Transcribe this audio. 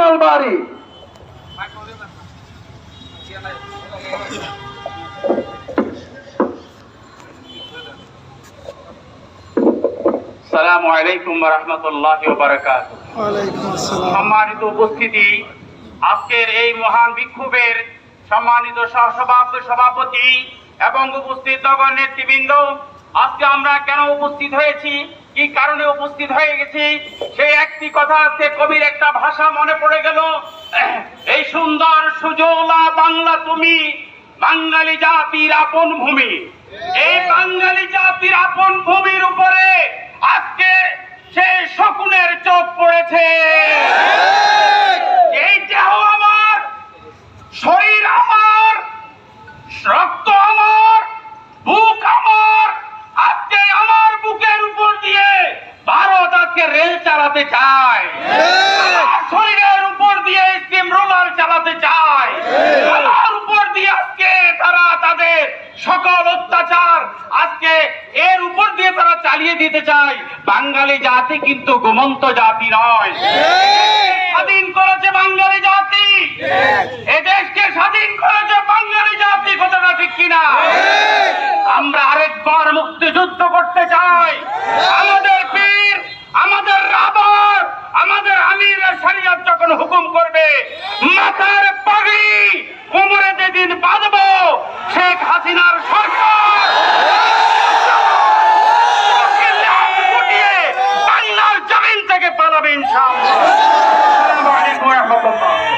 নলবাড়ি। আসসালামু আলাইকুম ওয়া রাহমাতুল্লাহি ওয়া বারাকাতুহু। ওয়ালাইকুম আসসালাম। সম্মানিত উপস্থিতি, আজকের এই মহান বিক্ষোভের সম্মানিত সভাপতি এবং উপস্থিত নগর নেতৃবৃন্দ, আজকে আমরা কেন উপস্থিত হয়েছি, কি কারণে উপস্থিত হয়ে গেছি, সেই একটি কথা আজকে কবির একটা ভাষা মনে পড়ে গেল। এই সুন্দর সুজলা বাংলা তুমি বাঙালি জাতির আপন ভূমি। এই বাঙালি জাতির আপন ভূমির উপরে আজকে সে শকুনের চোখ পড়েছে। এই দেহ আমার, শরীর আমার, রক্ত আমার, বুক আমার, আজকে আমার বুকের উপর দিয়ে ভারত আজকে রেল চালাতে চায়, আমার শরীরের উপর দিয়ে স্টিম রোলার চালাতে চায়, আমার উপর দিয়ে আজকে তারা তাদের সকল অত্যাচার আজকে এর উপর দিয়ে তারা চালিয়ে দিতে চায়। বাঙালি জাতি কিন্তু ঘুমন্ত জাতি নয়। স্বাধীন করেছে বাঙালি জাতি, এদেশকে স্বাধীন করেছে বাঙালি জাতি, কথাটা ঠিক কিনা? আমরা আরেকবার মুক্তিযুদ্ধ করতে চাই। আমাদের পীর, আমাদের রাবার, আমাদের আমিরের শরীয়ত যখন হুকুম করবে, মাথার পাগড়ি কোমরে যেদিন বাঁধবো, শেখ হাসিনার সরকার